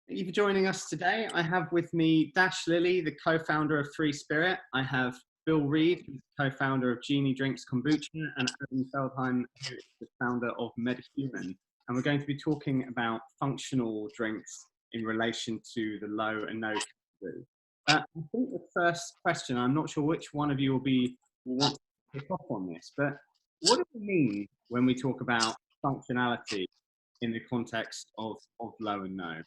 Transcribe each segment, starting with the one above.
Thank you for joining us today. I have with me Lilley, the co-founder of Free Spirit. I have Bill Reed, co-founder of Genie Drinks Kombucha, and Adam Feldheim, who is the founder of Medahuman. And we're going to be talking about functional drinks in relation to the low and no category. I think the first question, I'm not sure which one of you will want to pick up on this, but what do we mean when we talk about functionality in the context of low and no?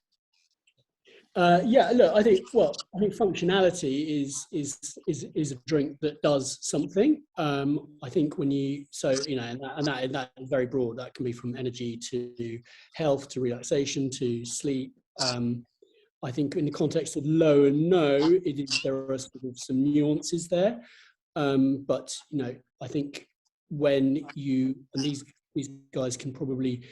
Yeah, look, I think functionality is a drink that does something. I think when and that is very broad. That can be from energy to health to relaxation to sleep. I think in the context of low and no, there are sort of some nuances there. But I think when these guys can probably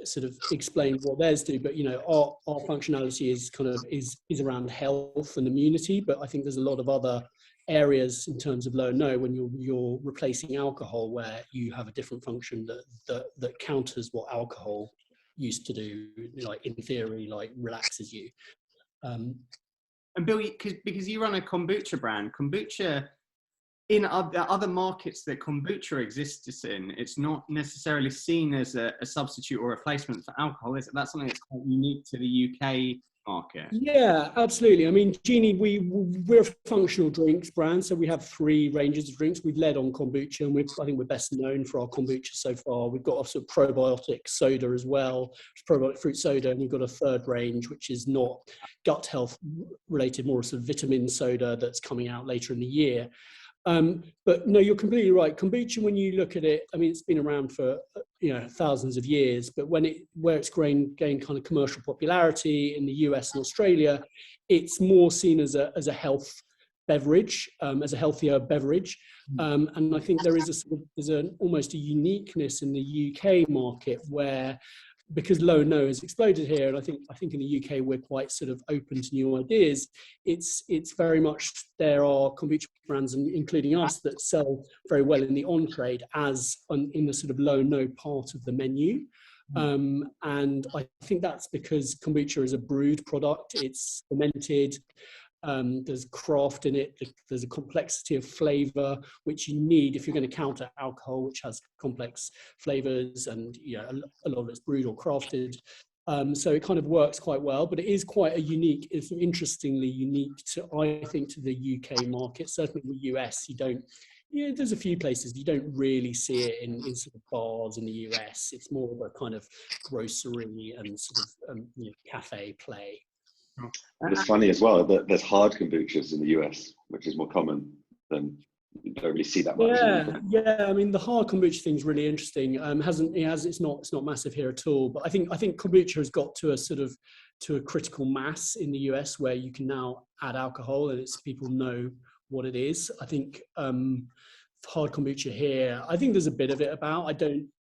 sort of explain what theirs do, but our functionality is around health and immunity, but I think there's a lot of other areas in terms of low and no when you're replacing alcohol where you have a different function that counters what alcohol used to do, like in theory, like relaxes you. And Bill, because you run a kombucha brand, kombucha in other markets that kombucha exists in, it's not necessarily seen as a substitute or replacement for alcohol, is it? That's something that's quite unique to the UK market. Yeah, absolutely. I mean, Genie, we're a functional drinks brand, so we have 3 ranges of drinks. We've led on kombucha, and I think we're best known for our kombucha so far. We've got a sort of probiotic soda as well, probiotic fruit soda, and we've got a 3rd range, which is not gut health related, more sort of vitamin soda that's coming out later in the year. But no, you're completely right. Kombucha, when you look at it, I mean, it's been around for thousands of years, but where it's gained kind of commercial popularity in the US and Australia, it's more seen as a health beverage, as a healthier beverage. And I think there's almost a uniqueness in the UK market where, because low and no has exploded here, and I think in the UK we're quite sort of open to new ideas. It's very much, there are kombucha brands, including us, that sell very well in the on-trade as in the sort of low and no part of the menu. And I think that's because kombucha is a brewed product. It's fermented. There's craft in it. There's a complexity of flavor which you need if you're going to counter alcohol, which has complex flavors, and a lot of it's brewed or crafted. So it kind of works quite well, but it is quite it's interestingly unique I think to the UK market. Certainly in the US, there's a few places you don't really see it in sort of bars in the US. It's more of a kind of grocery and sort of cafe play. And it's funny as well that there's hard kombuchas in the US, which is more common than you don't really see that much. Yeah. I mean, the hard kombucha thing is really interesting. It's not massive here at all. But I think kombucha has got to a critical mass in the US where you can now add alcohol and people know what it is. I think hard kombucha here, I think there's a bit of it about.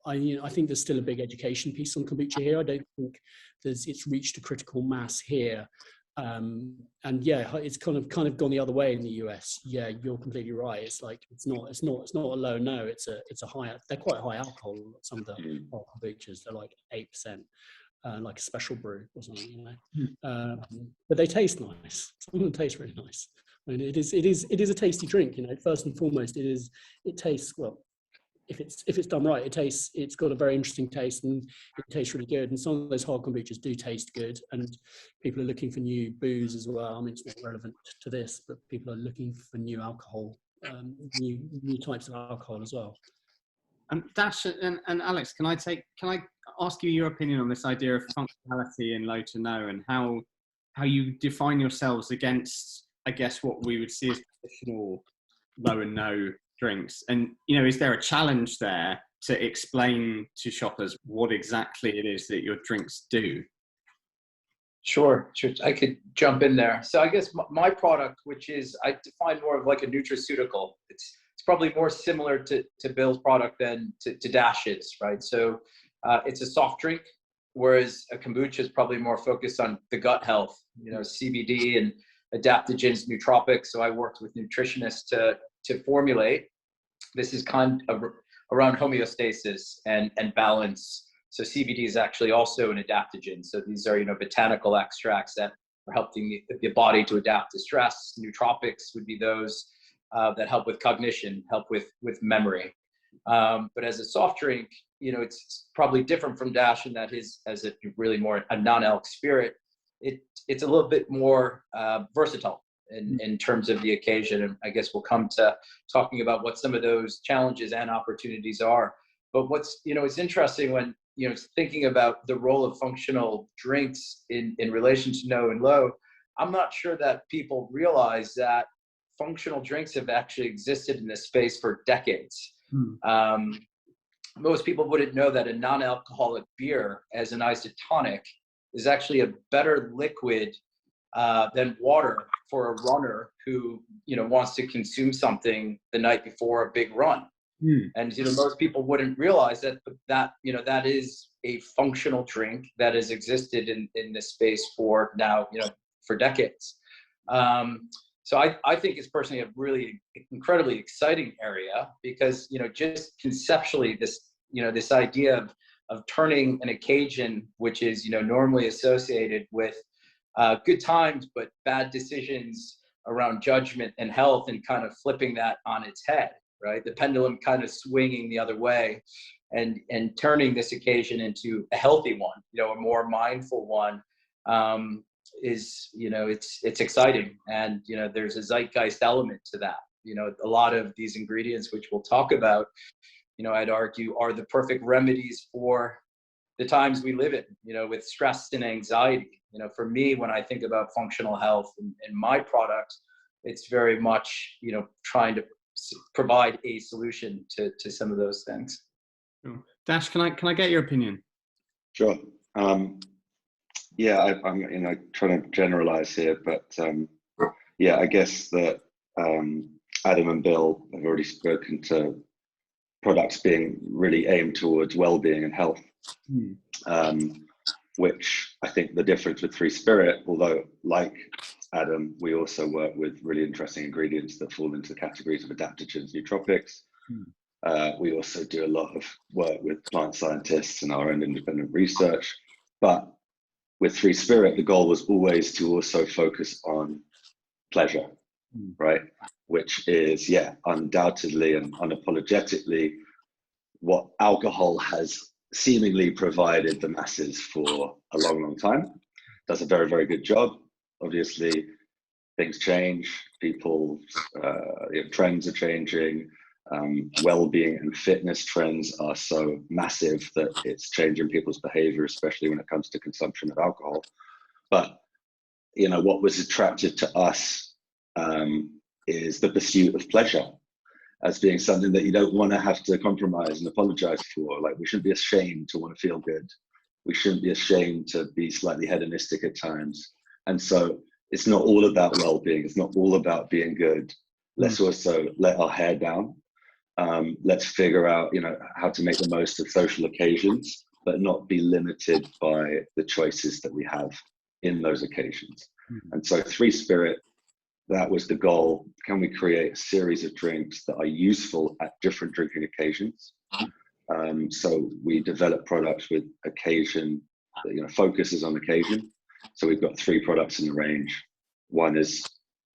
I think there's still a big education piece on kombucha here. I don't think it's reached a critical mass here. And yeah, it's kind of gone the other way in the US. Yeah, you're completely right. It's like it's not a low no. It's a high. They're quite high alcohol. Some of the hot kombuchas, they're like 8%, like a special brew or something, But they taste nice. Some of them taste really nice. I mean, it is a tasty drink. First and foremost, it tastes well. If it's done right, it's got a very interesting taste and it tastes really good. And some of those hard kombuchas do taste good, and people are looking for new booze as well. I mean, it's not relevant to this, but people are looking for new alcohol, new types of alcohol as well. And Dash and Alex, can I ask you your opinion on this idea of functionality in low to no, and how you define yourselves against, I guess, what we would see as traditional low and no drinks? And is there a challenge there to explain to shoppers what exactly it is that your drinks do? Sure. I could jump in there. So I guess my product, which is, I define more of like a nutraceutical. It's probably more similar to Bill's product than to Dash's, right? So it's a soft drink, whereas a kombucha is probably more focused on the gut health, CBD and adaptogens, nootropics. So I worked with nutritionists to formulate. This is kind of around homeostasis and balance So CBD is actually also an adaptogen. So these are, botanical extracts that are helping the body to adapt to stress. Nootropics would be those that help with cognition, help with memory. But as a soft drink, it's probably different from Dash in that as a really more a non-alc spirit, it's a little bit more versatile in terms of the occasion. And I guess we'll come to talking about what some of those challenges and opportunities are. But it's interesting when, thinking about the role of functional drinks in relation to no and low, I'm not sure that people realize that functional drinks have actually existed in this space for decades. Most people wouldn't know that a non-alcoholic beer as an isotonic is actually a better liquid than water for a runner who wants to consume something the night before a big run. And most people wouldn't realize that that is a functional drink that has existed in this space for now for decades. So I think it's personally a really incredibly exciting area because just conceptually this idea of turning an occasion which is normally associated with good times but bad decisions around judgment and health and kind of flipping that on its head, right? The pendulum kind of swinging the other way and turning this occasion into a healthy one, a more mindful one, is it's exciting. And there's a zeitgeist element to that. A lot of these ingredients which we'll talk about, I'd argue are the perfect remedies for the times we live in, with stress and anxiety. For me, when I think about functional health and my product, it's very much trying to provide a solution to some of those things. Dash, can I get your opinion? Sure. Yeah, I'm trying to generalize here, but yeah, I guess that Adam and Bill have already spoken to products being really aimed towards well-being and health, which I think the difference with Free Spirit, although like Adam, we also work with really interesting ingredients that fall into the categories of adaptogens, nootropics. We also do a lot of work with plant scientists and our own independent research. But with Free Spirit, the goal was always to also focus on pleasure, right? Which is, yeah, undoubtedly and unapologetically what alcohol has seemingly provided the masses for a long, long time. Does a very, very good job. Obviously, things change. People's trends are changing. Well-being and fitness trends are so massive that it's changing people's behavior, especially when it comes to consumption of alcohol. But what was attractive to us is the pursuit of pleasure as being something that you don't want to have to compromise and apologize for. Like, we shouldn't be ashamed to want to feel good. We shouldn't be ashamed to be slightly hedonistic at times. And so it's not all about well-being. It's not all about being good. Let's also let our hair down. Let's figure out, how to make the most of social occasions, but not be limited by the choices that we have in those occasions. And so Free Spirit, that was the goal. Can we create a series of drinks that are useful at different drinking occasions? So we develop products with occasion, that, focuses on occasion. So we've got 3 products in the range. One is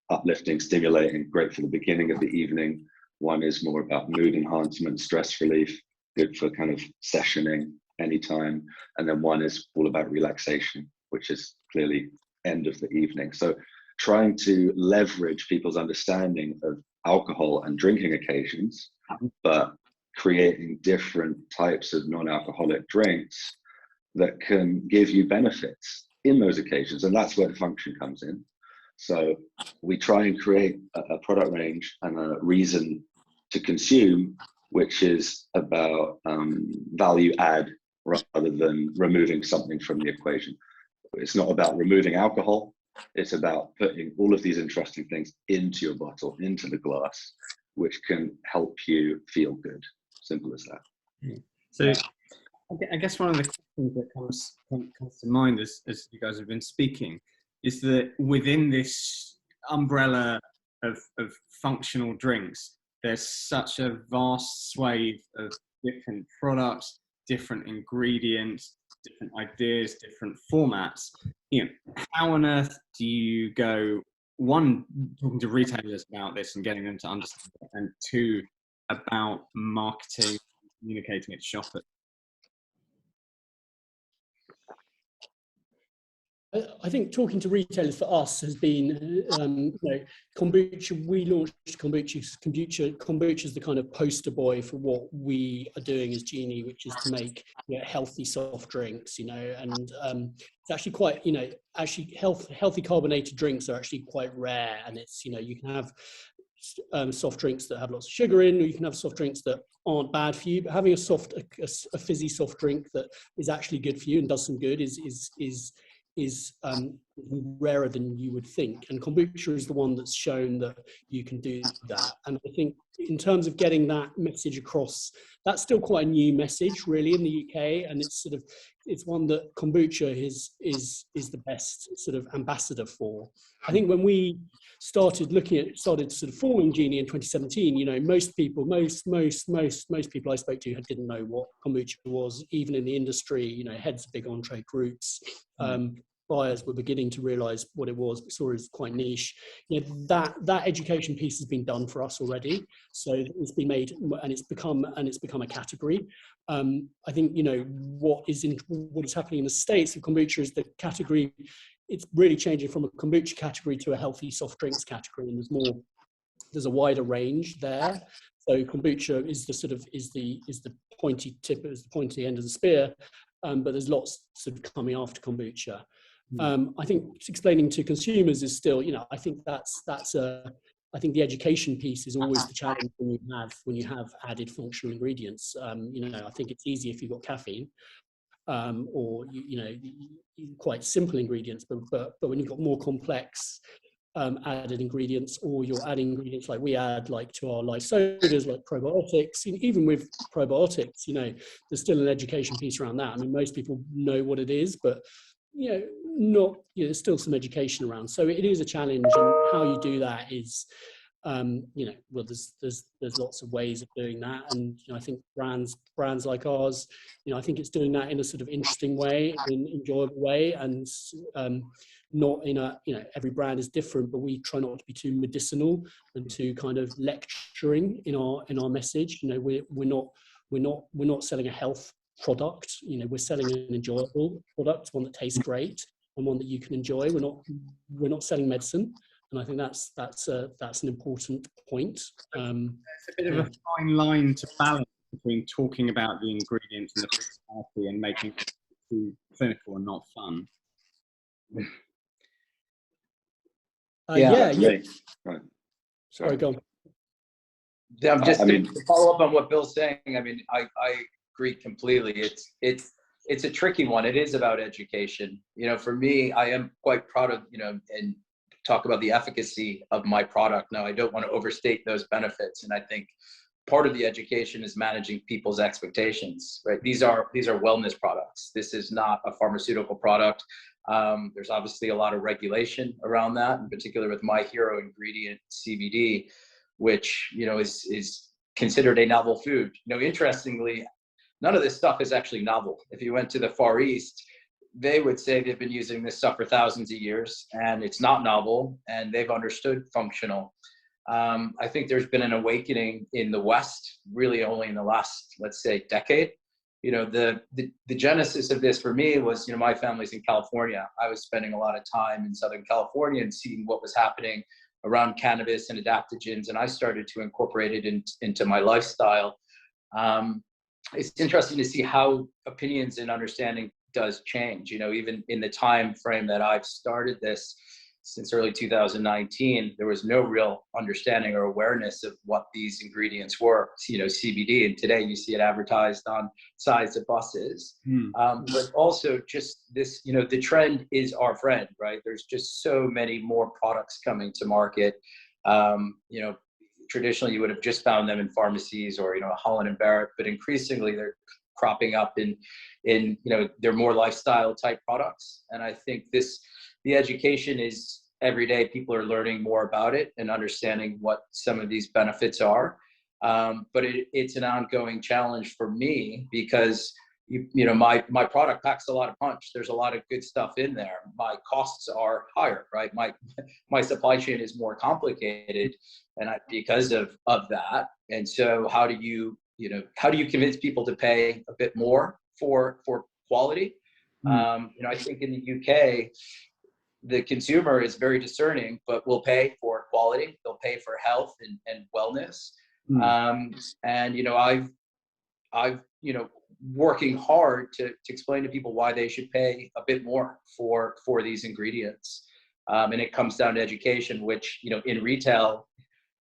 uplifting, stimulating, great for the beginning of the evening. One is more about mood enhancement, stress relief, good for kind of sessioning anytime. And then one is all about relaxation, which is clearly end of the evening. So trying to leverage people's understanding of alcohol and drinking occasions, but creating different types of non-alcoholic drinks that can give you benefits in those occasions. And that's where the function comes in. So we try and create a product range and a reason to consume, which is about value add rather than removing something from the equation. It's not about removing alcohol. It's about putting all of these interesting things into your bottle, into the glass, which can help you feel good. Simple as that. So I guess one of the questions that comes to mind as you guys have been speaking is that within this umbrella of functional drinks, there's such a vast swathe of different products, different ingredients, different ideas, different formats. How on earth do you go, one, talking to retailers about this and getting them to understand it, and two, about marketing, communicating it to shoppers? I think talking to retailers for us has been, kombucha. We launched kombucha. Kombucha is the kind of poster boy for what we are doing as Genie, which is to make healthy soft drinks. And it's actually quite, healthy carbonated drinks are actually quite rare, and it's you can have soft drinks that have lots of sugar in, or you can have soft drinks that aren't bad for you. But having a fizzy soft drink that is actually good for you and does some good is rarer than you would think, and kombucha is the one that's shown that you can do that. And I think in terms of getting that message across, that's still quite a new message really in the UK, and it's one that kombucha is the best sort of ambassador for. I think when we started sort of forming Genie in 2017, most people I spoke to didn't know what kombucha was. Even in the industry, heads of big entree groups, buyers were beginning to realize what it was, but saw it as quite niche. That education piece has been done for us already, so it's been made and it's become a category. I think what is happening in the States of kombucha is the category. It's really changing from a kombucha category to a healthy soft drinks category, and there's a wider range there. So kombucha is the pointy tip, is the pointy end of the spear, but there's lots sort of coming after kombucha. I think explaining to consumers is still, I think I think the education piece is always the challenge when you have added functional ingredients. I think it's easy if you've got caffeine, or quite simple ingredients, but when you've got more complex added ingredients, or you're adding ingredients like we add, like to our life sodas, like probiotics. Even with probiotics, there's still an education piece around that. I mean, most people know what it is, but there's still some education around. So it is a challenge, and how you do that is, there's lots of ways of doing that, and I think brands like ours, I think it's doing that in a sort of interesting way, in an enjoyable way, and not in a, every brand is different, but we try not to be too medicinal and too kind of lecturing in our message. We're not selling a health product. We're selling an enjoyable product, one that tastes great and one that you can enjoy. We're not selling medicine. And I think that's an important point. It's a bit of a fine line to balance between talking about the ingredients and the functionality and making it too clinical and not fun. Yeah. Right. Sorry, go on. Yeah, to follow up on what Bill's saying. I mean, I agree completely. It's a tricky one. It is about education. For me, I am quite proud of and talk about the efficacy of my product. Now, I don't want to overstate those benefits, and I think part of the education is managing people's expectations. Right? These are wellness products. This is not a pharmaceutical product. There's obviously a lot of regulation around that, in particular with my hero ingredient, CBD, which is considered a novel food. Interestingly, none of this stuff is actually novel. If you went to the Far East, they would say they've been using this stuff for thousands of years, and it's not novel, and they've understood functional. I think there's been an awakening in the West, really only in the last, let's say, decade. The genesis of this for me was, my family's in California. I was spending a lot of time in Southern California and seeing what was happening around cannabis and adaptogens, and I started to incorporate it into my lifestyle. It's interesting to see how opinions and understanding does change. Even in the time frame that I've started this, since early 2019, there was no real understanding or awareness of what these ingredients were, CBD, and today you see it advertised on sides of buses. But also just this, the trend is our friend, right? There's just so many more products coming to market. Traditionally you would have just found them in pharmacies or, Holland & Barrett, but increasingly they're cropping up in they're more lifestyle type products. And I think the education is every day people are learning more about it and understanding what some of these benefits are. But it's an ongoing challenge for me, because you know, my product packs a lot of punch. There's a lot of good stuff in there. My costs are higher, right? My supply chain is more complicated, and because of that. And so how do you convince people to pay a bit more for quality? You know, I think in the UK, the consumer is very discerning, but will pay for quality. They'll pay for health and wellness. And, you know, I've, you know, working hard to explain to people why they should pay a bit more for these ingredients. And it comes down to education, which, you know, in retail,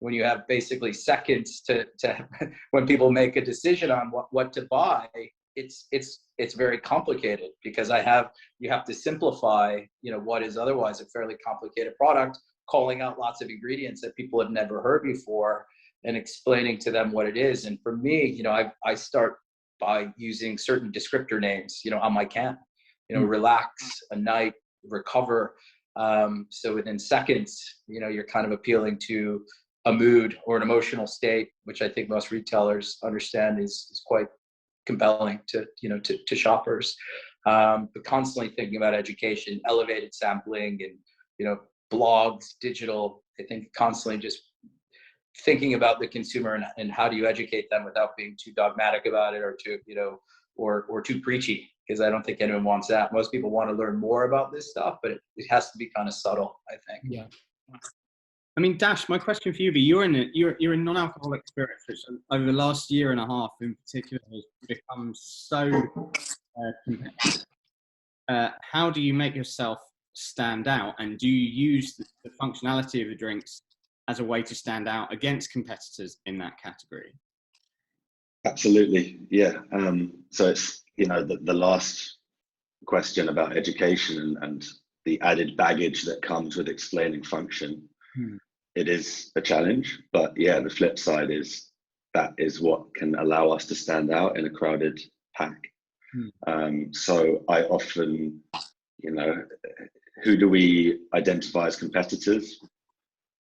when you have basically seconds to when people make a decision on what to buy, it's very complicated, because you have to simplify, you know, what is otherwise a fairly complicated product, calling out lots of ingredients that people have never heard before and explaining to them what it is. And for me, you know, I start by using certain descriptor names, you know, on my can, you know, relax, a night, recover. So within seconds, you know, you're kind of appealing to a mood or an emotional state, which I think most retailers understand is quite compelling to, you know, to shoppers. But constantly thinking about education, elevated sampling, and, you know, blogs, digital, I think constantly just thinking about the consumer and how do you educate them without being too dogmatic about it, or too, you know, or too preachy, because I don't think anyone wants that. Most people want to learn more about this stuff, but it has to be kind of subtle, I think. Yeah. I mean, Dash, my question for you would be, you're in non-alcoholic spirits, which over the last year and a half in particular has become so competitive. How do you make yourself stand out, and do you use the functionality of the drinks as a way to stand out against competitors in that category? Absolutely, yeah. So it's, you know, the last question about education and the added baggage that comes with explaining function. It is a challenge, but yeah, the flip side is that is what can allow us to stand out in a crowded pack. So I often, you know, who do we identify as competitors?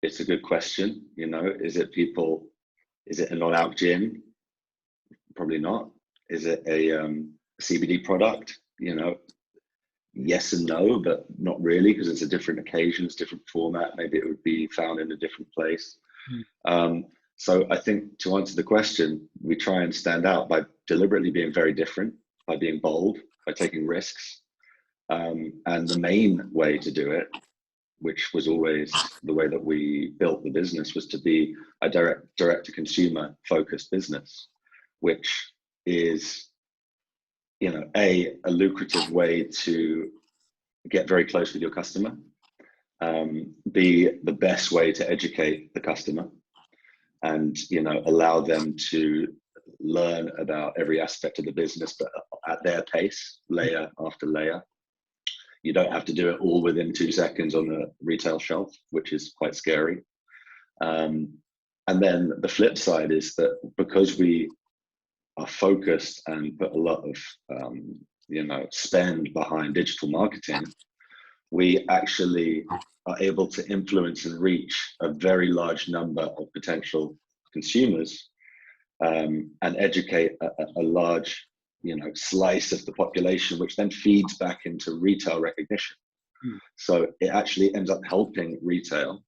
It's a good question. You know, is it a non-alc gin? Probably not. Is it a CBD product? You know, yes and no, but not really, because it's a different occasion, it's different format. Maybe it would be found in a different place. So I think, to answer the question, we try and stand out by deliberately being very different, by being bold, by taking risks. And the main way to do it, which was always the way that we built the business, was to be a direct to consumer focused business, which is, you know, a lucrative way to get very close with your customer, be the best way to educate the customer, and, you know, allow them to learn about every aspect of the business, but at their pace, layer after layer. You don't have to do it all within 2 seconds on the retail shelf, which is quite scary. And then the flip side is that because we are focused and put a lot of you know, spend behind digital marketing, we actually are able to influence and reach a very large number of potential consumers, and educate a large, you know, slice of the population, which then feeds back into retail recognition. So it actually ends up helping retail,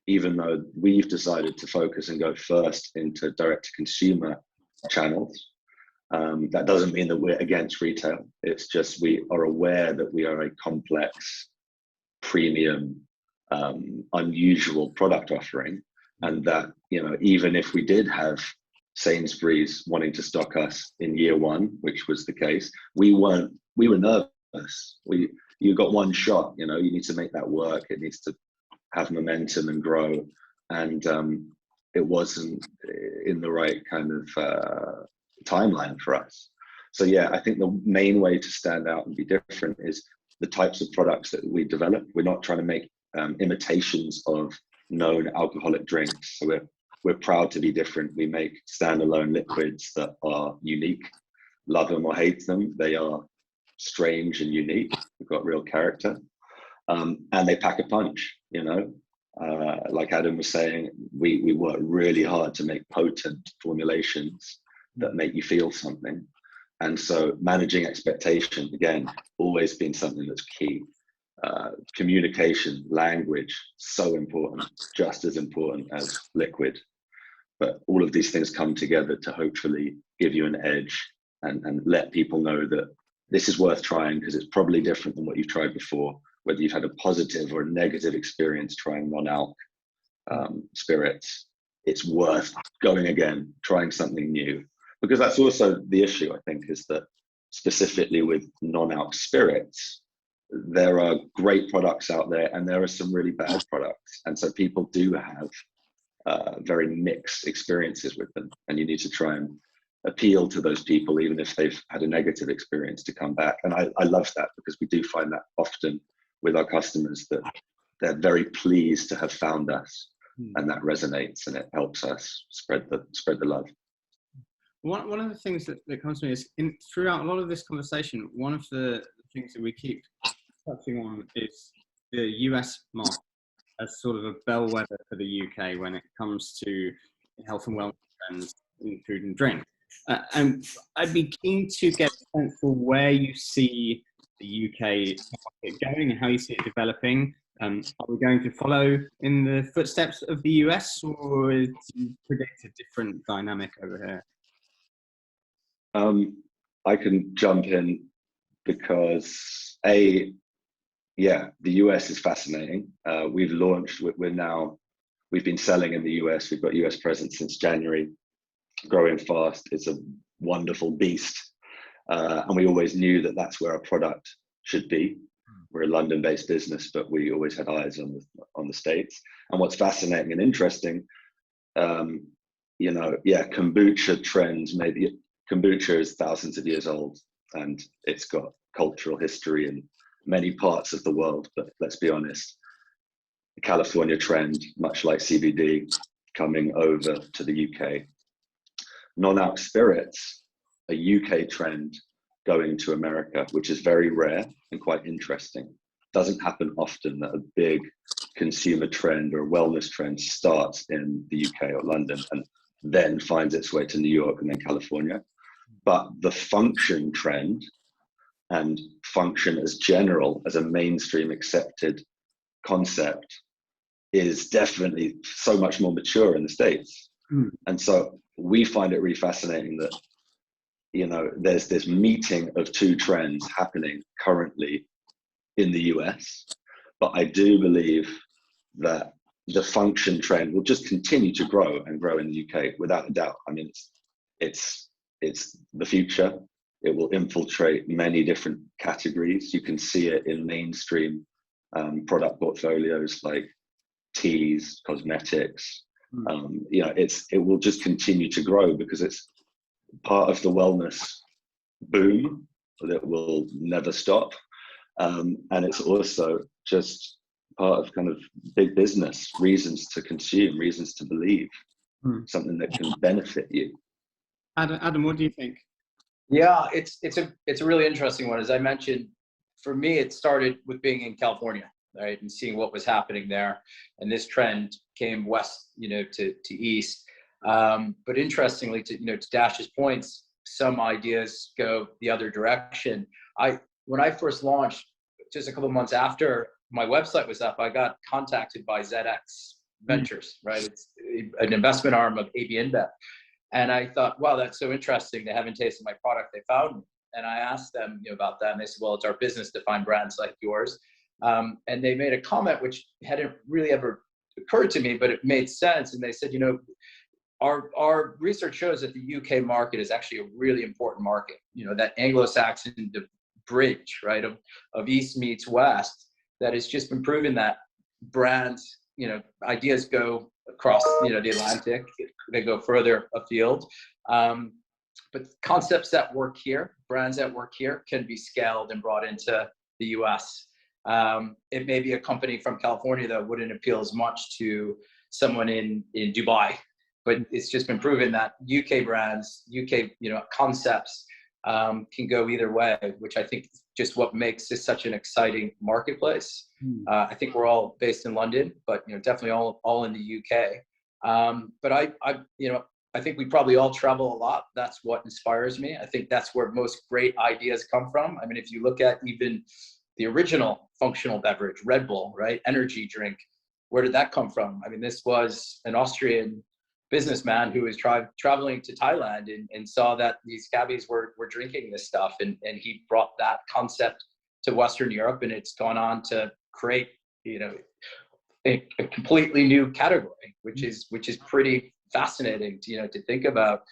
even though we've decided to focus and go first into direct to consumer channels. That doesn't mean that we're against retail. It's just we are aware that we are a complex, premium, unusual product offering, and that, you know, even if we did have Sainsbury's wanting to stock us in year one, which was the case, we were nervous. You got one shot, you know, you need to make that work. It needs to have momentum and grow, and it wasn't in the right kind of timeline for us. So yeah, I think the main way to stand out and be different is the types of products that we develop. We're not trying to make imitations of known alcoholic drinks. So we're proud to be different. We make standalone liquids that are unique. Love them or hate them, they are strange and unique. We've got real character, and they pack a punch. You know, like Adam was saying, we work really hard to make potent formulations that make you feel something. And so managing expectation, again, always been something that's key. Communication, language, so important, just as important as liquid. But all of these things come together to hopefully give you an edge and let people know that this is worth trying, because it's probably different than what you've tried before, whether you've had a positive or a negative experience trying non-alc spirits. It's worth going again, trying something new, because that's also the issue, I think, is that specifically with non-alc spirits, there are great products out there and there are some really bad products. And so people do have very mixed experiences with them, and you need to try and appeal to those people, even if they've had a negative experience, to come back. And I love that, because we do find that often with our customers, that they're very pleased to have found us, and that resonates, and it helps us spread the love. One of the things that comes to me is, throughout a lot of this conversation, one of the things that we keep touching on is the US market as sort of a bellwether for the UK when it comes to health and wellness trends in food and drink. And I'd be keen to get a sense for where you see the UK market going and how you see it developing. Are we going to follow in the footsteps of the US, or do you predict a different dynamic over here? I can jump in because the US is fascinating. We've been selling in the US. We've got US presence since January, growing fast. It's a wonderful beast. And we always knew that that's where our product should be. We're a London-based business, but we always had eyes on the States. And what's fascinating and interesting, kombucha trends, maybe kombucha is thousands of years old, and it's got cultural history in many parts of the world. But let's be honest, the California trend, much like CBD, coming over to the UK. Non-alc spirits, a UK trend going to America, which is very rare and quite interesting. Doesn't happen often that a big consumer trend or wellness trend starts in the UK or London and then finds its way to New York and then California. But the function trend, and function as general, as a mainstream accepted concept, is definitely so much more mature in the States. And so we find it really fascinating that, there's this meeting of two trends happening currently in the US. But I do believe that the function trend will just continue to grow and grow in the UK without a doubt. I mean, it's the future. It will infiltrate many different categories. You can see it in mainstream product portfolios like teas, cosmetics. It will just continue to grow because it's part of the wellness boom that will never stop. And it's also just part of kind of big business, reasons to consume, reasons to believe, something that can benefit you. Adam, what do you think? Yeah, it's a really interesting one. As I mentioned, for me, it started with being in California, right, and seeing what was happening there, and this trend came west, to east. But interestingly, to Dash's points, some ideas go the other direction. When I first launched, just a couple of months after my website was up, I got contacted by ZX Ventures, right? It's an investment arm of AB InBev. And I thought, wow, that's so interesting. They haven't tasted my product. They found me. And I asked them about that. And they said, well, it's our business to find brands like yours. And they made a comment which hadn't really ever occurred to me, but it made sense. And they said, our research shows that the UK market is actually a really important market. That Anglo-Saxon bridge, right, of East meets West, that has just been proven that brands, ideas go across, the Atlantic, they go further afield. But concepts that work here, brands that work here, can be scaled and brought into the US. It may be a company from California that wouldn't appeal as much to someone in Dubai, but it's just been proven that UK brands, UK, concepts can go either way, which I think is just what makes this such an exciting marketplace. I think we're all based in London, but definitely all in the UK. But I think we probably all travel a lot. That's what inspires me. I think that's where most great ideas come from. I mean, if you look at even the original functional beverage, Red Bull, right? Energy drink. Where did that come from? I mean, this was an Austrian businessman who was traveling to Thailand and saw that these cabbies were drinking this stuff. And he brought that concept to Western Europe, and it's gone on to create, you know, a completely new category, which is pretty fascinating to, you know, to think about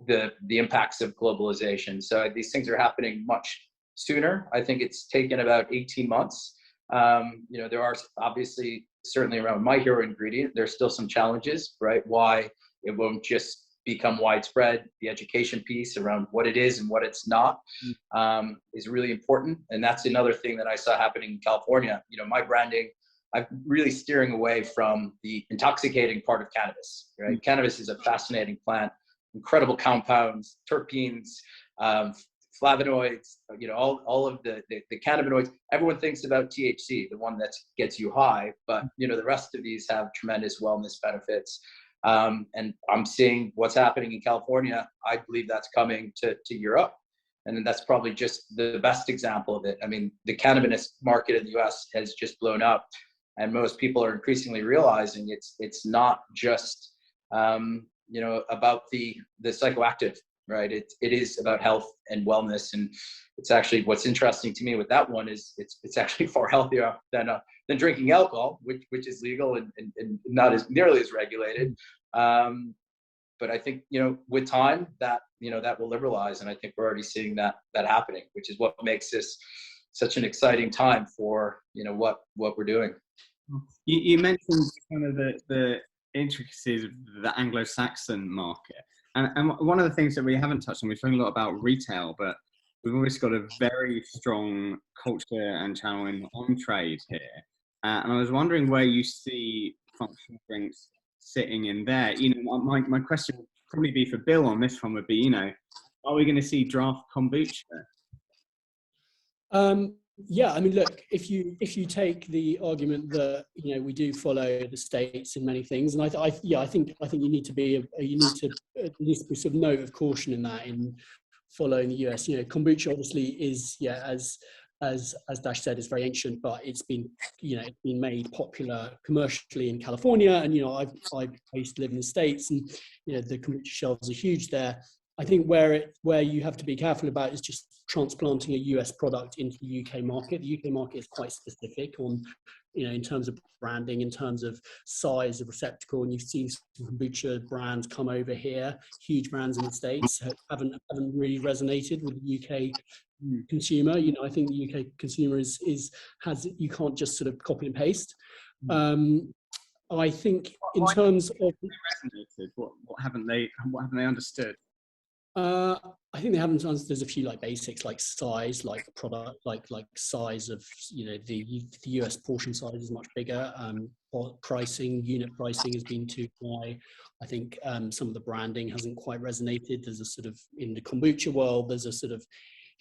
the impacts of globalization. So these things are happening much sooner. I think it's taken about 18 months. You know, there are obviously, certainly around my hero ingredient, there's still some challenges, right? Why it won't just become widespread. The education piece around what it is and what it's not is really important. And that's another thing that I saw happening in California. You know, my branding, I'm really steering away from the intoxicating part of cannabis, right? Cannabis is a fascinating plant, incredible compounds, terpenes, flavonoids, you know, all of the cannabinoids. Everyone thinks about THC, the one that gets you high, but you know, the rest of these have tremendous wellness benefits. And I'm seeing what's happening in California. I believe that's coming to Europe. And that's probably just the best example of it. I mean, the cannabis market in the US has just blown up, and most people are increasingly realizing it's not just, you know, about the psychoactive, right? It is about health and wellness. And it's actually, what's interesting to me with that one is it's actually far healthier than drinking alcohol, which is legal and not as nearly as regulated. But I think, you know, with time that, you know, that will liberalize. And I think we're already seeing that happening, which is what makes this such an exciting time for, you know, what we're doing. You mentioned kind of the intricacies of the Anglo-Saxon market. And one of the things that we haven't touched on, we've spoken a lot about retail, but we've always got a very strong culture and channel in on-trade here. And I was wondering where you see functional drinks sitting in there. You know, my question would probably be for Bill on this one would be, you know, are we going to see draft kombucha? Yeah, I mean, look, if you take the argument that, you know, we do follow the States in many things, and I think you need to at least be sort of note of caution in that, in following the US. You know, kombucha obviously is, yeah, as Dash said, is very ancient, but it's been made popular commercially in California, and you know, I used to live in the States, and you know, the kombucha shelves are huge there. I think where you have to be careful about is just transplanting a US product into the UK market. The UK market is quite specific on, you know, in terms of branding, in terms of size of receptacle, and you've seen some kombucha brands come over here, huge brands in the States haven't really resonated with the UK consumer. You know, I think the UK consumer you can't just sort of copy and paste. I think in terms of resonated, what haven't they understood? I think they haven't understood. There's a few like basics, like size, like product, like size of, you know, the US portion size is much bigger. Unit pricing has been too high. I think some of the branding hasn't quite resonated. There's a sort of, in the kombucha world, there's a sort of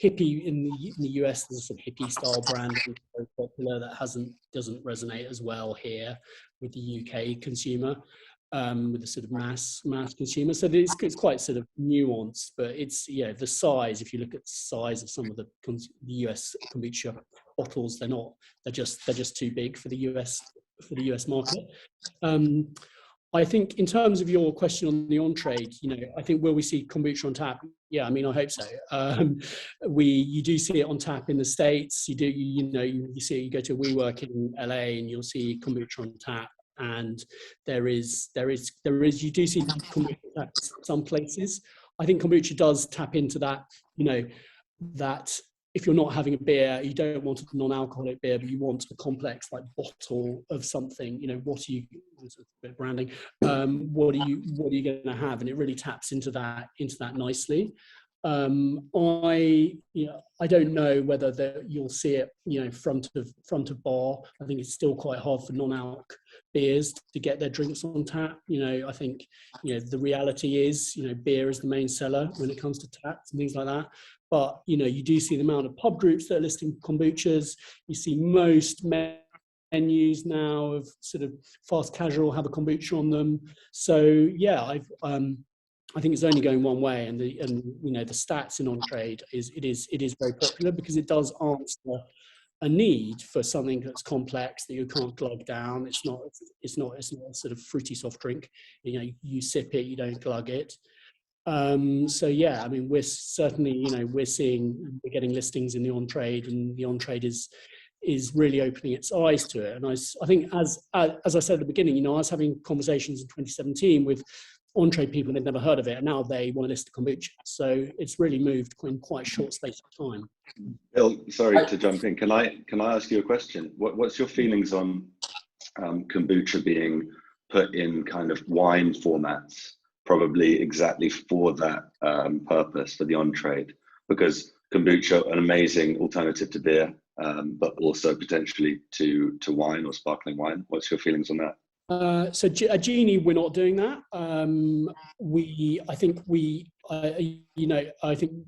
hippie in the US. There's a sort of hippie style brand that's very popular that doesn't resonate as well here with the UK consumer. With the sort of mass consumer, so it's quite sort of nuanced, but it's, yeah, the size. If you look at the size of some of the US kombucha bottles, they're just too big for the US market. I think in terms of your question on the on-trade, you know, I think, will we see kombucha on tap? Yeah, I mean, I hope so. You do see it on tap in the States. You see it, you go to a WeWork in LA and you'll see kombucha on tap. And there is you do see kombucha at some places. I think kombucha does tap into that, you know, that if you're not having a beer, you don't want a non-alcoholic beer, but you want a complex like bottle of something. You know, what are you, a bit of branding, what are you going to have? And it really taps into that nicely. I don't know whether you'll see it, you know, front of bar. I think it's still quite hard for non-alc beers to get their drinks on tap. You know, I think, you know, the reality is, you know, beer is the main seller when it comes to taps and things like that. But, you know, you do see the amount of pub groups that are listing kombuchas. You see most menus now of sort of fast casual have a kombucha on them. So yeah, I think it's only going one way, and the stats in on trade is very popular because it does answer a need for something that's complex that you can't glug down. It's not a sort of fruity soft drink. You sip it, you don't glug it. So yeah, I mean, we're certainly, we're getting listings in the on trade, and the on trade is really opening its eyes to it. And I think as I said at the beginning, I was having conversations in 2017 with on-trade people, they'd never heard of it, and now they want to list kombucha. So it's really moved in quite a short space of time. Bill, sorry to jump in. Can I ask you a question? What's your feelings on kombucha being put in kind of wine formats, probably exactly for that purpose, for the on-trade? Because kombucha, an amazing alternative to beer, but also potentially to wine or sparkling wine. What's your feelings on that? So at Genie, we're not doing that. I think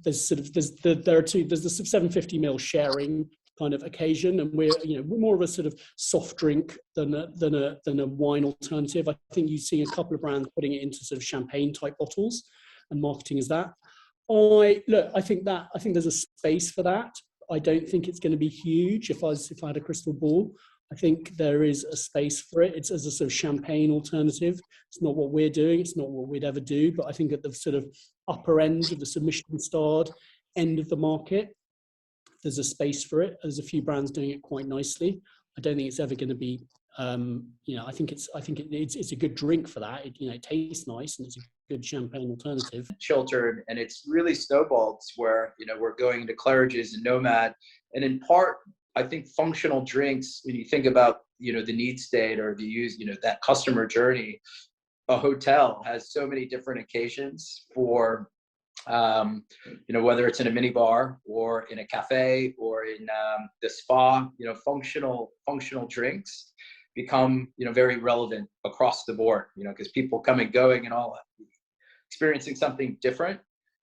there's the 750 ml sharing kind of occasion, and we're more of a sort of soft drink than a wine alternative. I think you see a couple of brands putting it into sort of champagne type bottles and marketing as that. I think there's a space for that. I don't think it's going to be huge. If I had a crystal ball, I think there is a space for it. It's as a sort of champagne alternative. It's not what we're doing. It's not what we'd ever do. But I think at the sort of upper end of the submission starred end of the market, there's a space for it. There's a few brands doing it quite nicely. I don't think it's ever going to be. I think it's a good drink for that. It tastes nice, and it's a good champagne alternative. Chiltered, and it's really snowballed where we're going into Claridge's and Nomad, and in part, I think functional drinks, when you think about, the need state or the use, that customer journey, a hotel has so many different occasions for, whether it's in a mini bar or in a cafe or in the spa, functional drinks become, very relevant across the board, because people come and going and all experiencing something different.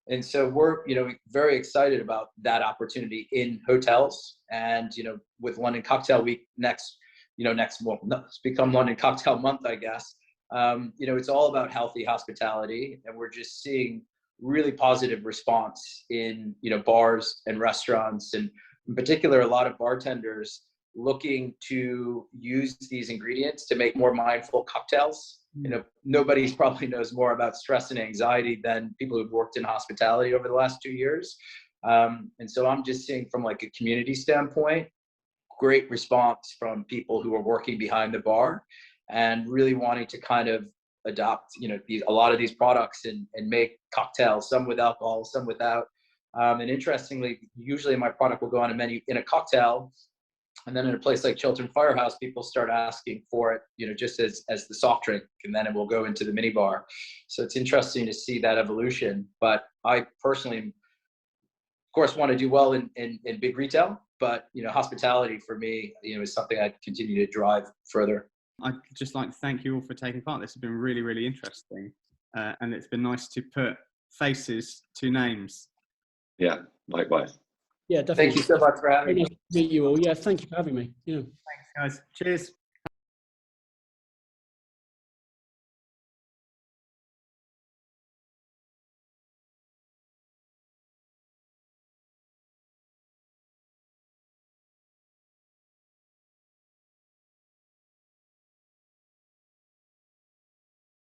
And so we're, very excited about that opportunity in hotels, and, with London Cocktail Week next month, it's become London Cocktail Month, I guess. It's all about healthy hospitality, and we're just seeing really positive response in, bars and restaurants, and in particular, a lot of bartenders looking to use these ingredients to make more mindful cocktails. Nobody probably knows more about stress and anxiety than people who've worked in hospitality over the last 2 years. And so I'm just seeing from like a community standpoint, great response from people who are working behind the bar and really wanting to kind of adopt, a lot of these products and make cocktails, some with alcohol, some without. And interestingly, usually my product will go on a menu in a cocktail. And then in a place like Chiltern Firehouse, people start asking for it, just as the soft drink, and then it will go into the mini bar. So it's interesting to see that evolution. But I personally, of course, want to do well in big retail. But hospitality for me, is something I continue to drive further. I'd just like to thank you all for taking part. This has been really, really interesting, and it's been nice to put faces to names. Yeah, likewise. Yeah, definitely. Thank you so much for having me. Nice to meet you all. Yeah, thank you for having me. Yeah. Thanks, guys. Cheers.